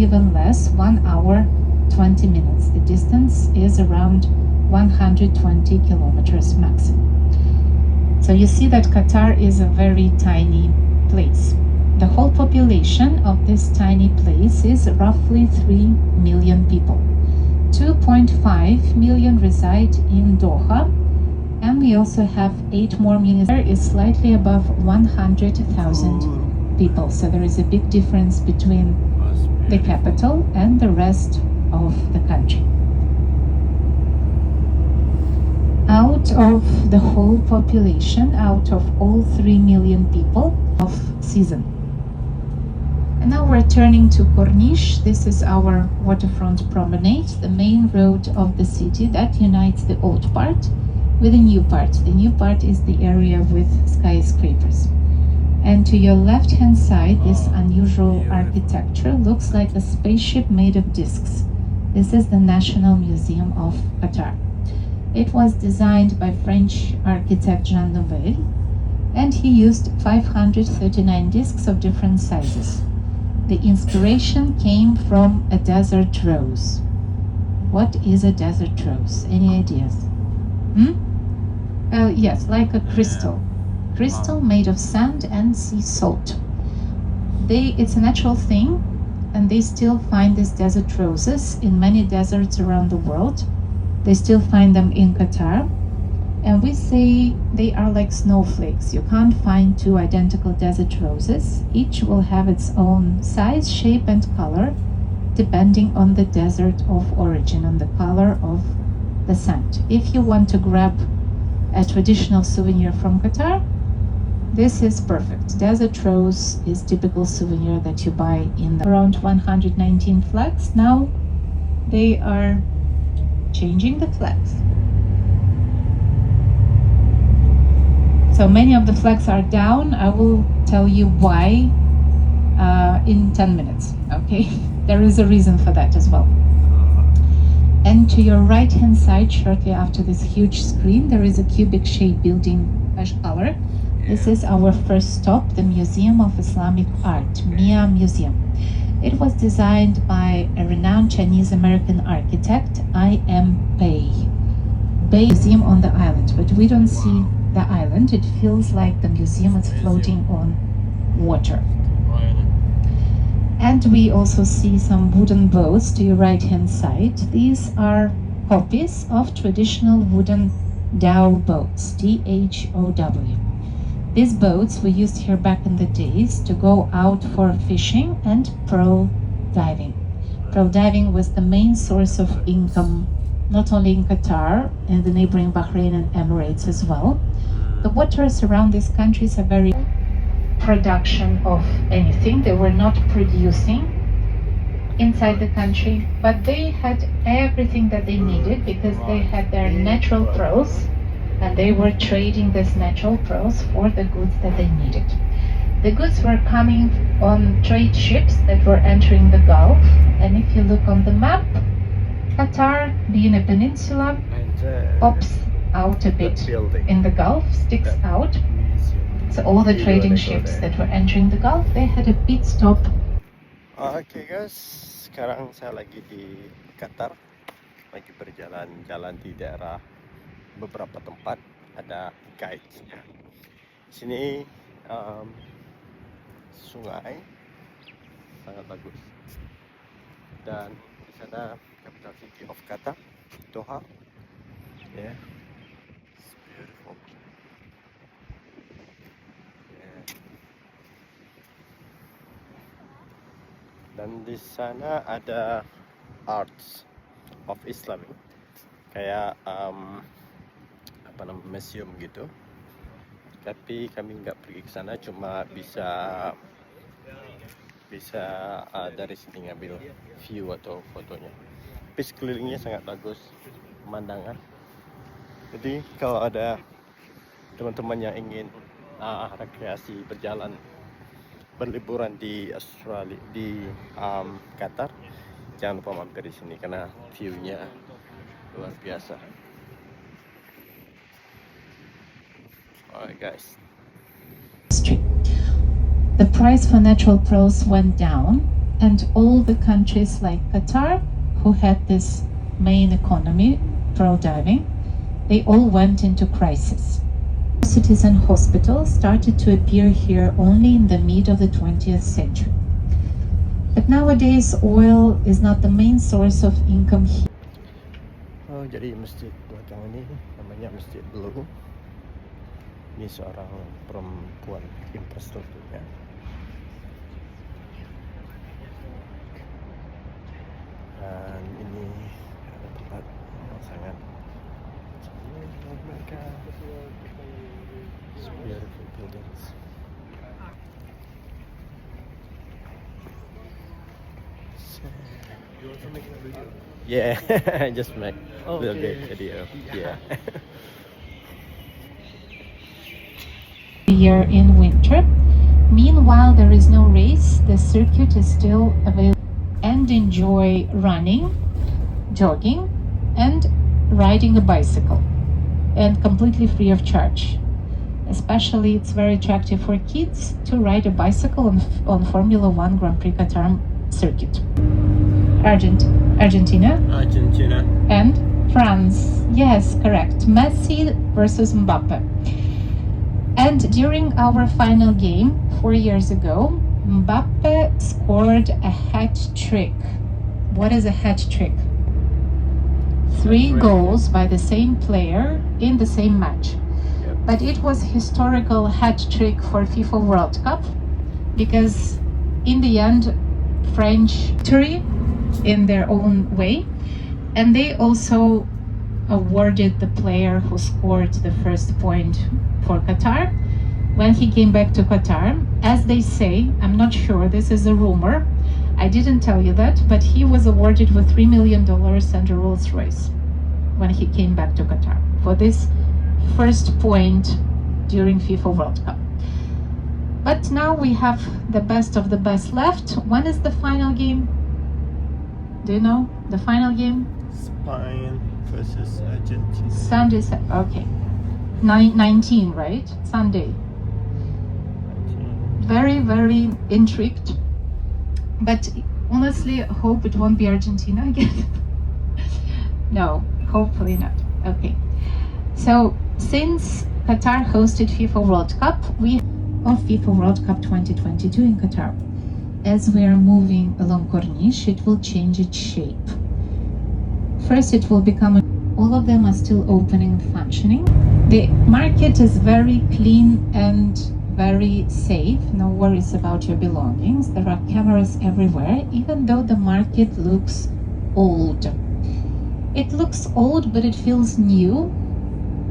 even less, 1 hour 20 minutes. The distance is around 120 kilometers maximum. So you see that Qatar is a very tiny place. The whole population of this tiny place is roughly 3 million people. 2.5 million reside in Doha, and we also have 8 more million. There is slightly above 100,000 people. So there is a big difference between the capital and the rest of the country. Out of the whole population, out of all 3 million people of season. And now we're turning to Corniche. This is our waterfront promenade, the main road of the city that unites the old part with the new part. The new part is the area with skyscrapers. And to your left-hand side, this unusual architecture looks like a spaceship made of discs. This is the National Museum of Qatar. It was designed by French architect Jean Nouvel, and he used 539 discs of different sizes. The inspiration came from a desert rose. What is a desert rose? Any ideas? Yes, like a crystal. Crystal made of sand and sea salt. It's a natural thing, and they still find these desert roses in many deserts around the world. They still find them in Qatar. And we say they are like snowflakes. You can't find 2 identical desert roses. Each will have its own size, shape, and color, depending on the desert of origin, on the color of the sand. If you want to grab a traditional souvenir from Qatar, this is perfect. Desert rose is typical souvenir that you buy in around 119 flags. Now they are changing the flags. So many of the flags are down. I will tell you why in 10 minutes, okay? There is a reason for that as well. And to your right-hand side, shortly after this huge screen, there is a cubic-shaped building ash color. This is our first stop, the Museum of Islamic Art, MIA Museum. It was designed by a renowned Chinese-American architect, I.M. Pei. Bay Museum on the island, but we don't see the island. It feels like the museum is floating on water. And we also see some wooden boats to your right-hand side. These are copies of traditional wooden dhow boats, D-H-O-W. These boats were used here back in the days to go out for fishing and pearl diving. Pearl diving was the main source of income, not only in Qatar, and the neighboring Bahrain and Emirates as well. The waters around these countries are very production of anything. They were not producing inside the country, but they had everything that they needed because they had their natural pearls, and they were trading these natural pearls for the goods that they needed. The goods were coming on trade ships that were entering the Gulf, and if you look on the map, Qatar, being a peninsula, pops out a bit in the Gulf, sticks out. So all the trading ships that were entering the Gulf, they had a pit stop. Okay guys, sekarang saya lagi di Qatar, lagi berjalan-jalan di daerah beberapa tempat, ada guide-nya. Sini sungai sangat bagus, dan di sana capital city of Qatar, Doha. Yeah, it's beautiful. Yeah. Dan di sana ada arts of Islam, kayak apa namanya, museum gitu. Tapi kami nggak pergi ke sana, cuma bisa dari sini ngambil view atau fotonya. Tapi sekelilingnya sangat bagus pemandangan. Jadi kalau ada teman-teman yang ingin rekreasi, berliburan di Australia, di Qatar, jangan lupa mampir di sini karena view-nya luar biasa. Alright guys. The price for natural pearls went down, and all the countries like Qatar, who had this main economy, pearl diving, they all went into crisis. Cities and hospitals started to appear here only in the mid of the 20th century. But nowadays, oil is not the main source of income here. Oh, jadi masjid belakang ini namanya Masjid Blue. Ini seorang perempuan infrastrukturnya. Dan ini ada tempat yang sangat mereka beautiful buildings. You also making a video? Yeah, I just make a little bit Okay. video. Yeah. Here in winter. Meanwhile, there is no race, the circuit is still available, and enjoy running, jogging, and riding a bicycle, and completely free of charge. Especially, it's very attractive for kids to ride a bicycle on Formula One Grand Prix Qatar circuit. Argentina Argentina. and France. Yes, correct. Messi versus Mbappe. And during our final game 4 years ago, Mbappe scored a hat trick. What is a hat trick? 3 goals by the same player in the same match. Yep. But it was historical hat trick for FIFA World Cup because in the end, French victory in their own way, and they also awarded the player who scored the first point for Qatar when he came back to Qatar. As they say, I'm not sure, this is a rumor, I didn't tell you that, but he was awarded with $3 million and a Rolls Royce when he came back to Qatar for this first point during FIFA World Cup. But now we have the best of the best left. When is the final game? Do you know the final game? Spain versus Argentina. Sunday, okay. 19, right? Sunday. Very, very intrigued. But honestly, hope it won't be Argentina again. No, hopefully not. Okay. So, since Qatar hosted FIFA World Cup, we of FIFA World Cup 2022 in Qatar. As we are moving along Corniche, it will change its shape. First, it will become all of them are still open and functioning. The market is very clean and very safe. No worries about your belongings. There are cameras everywhere, even though the market looks old. It looks old, but it feels new.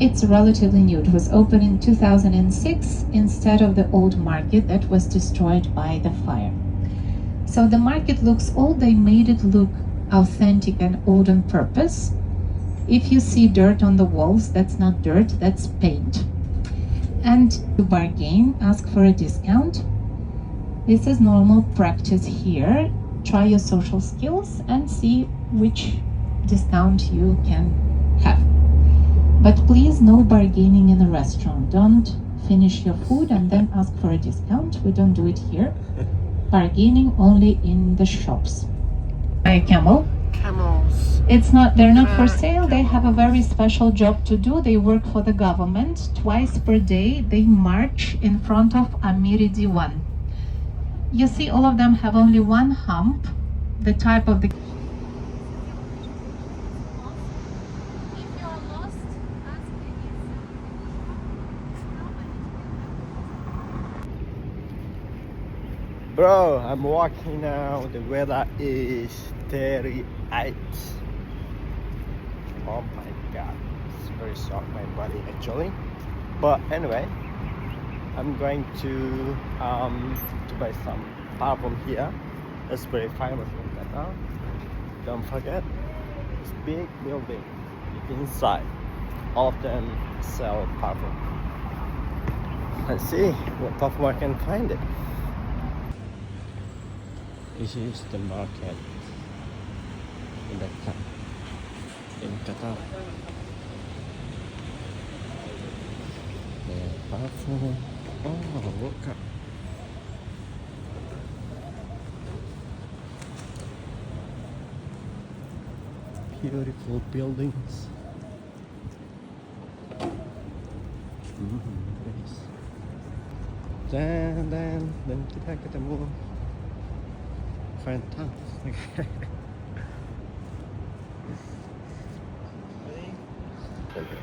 It's relatively new. It was opened in 2006 instead of the old market that was destroyed by the fire. So the market looks old. They made it look authentic and old on purpose. If you see dirt on the walls, that's not dirt, that's paint. And to bargain, ask for a discount. This is normal practice here. Try your social skills and see which discount you can have. But please, no bargaining in a restaurant. Don't finish your food and then ask for a discount. We don't do it here. Bargaining only in the shops. Buy a camel. Camels. They're not for sale. They have a very special job to do. They work for the government. Twice per day, they march in front of Amiri Diwan. You see, all of them have only one hump, the type of the Bro, I'm walking now. The weather is 38. Oh my god, it's very soft my body actually. But anyway, I'm going to buy some parfum here. It's very famous in Qatar. Don't forget, it's big building inside. All of them sell parfum. Let's see what parfum I can find it. This is the market in Qatar. The parfum. Oh, look up. beautiful buildings. Nice. Dan kita ketemu fantastic. Okay.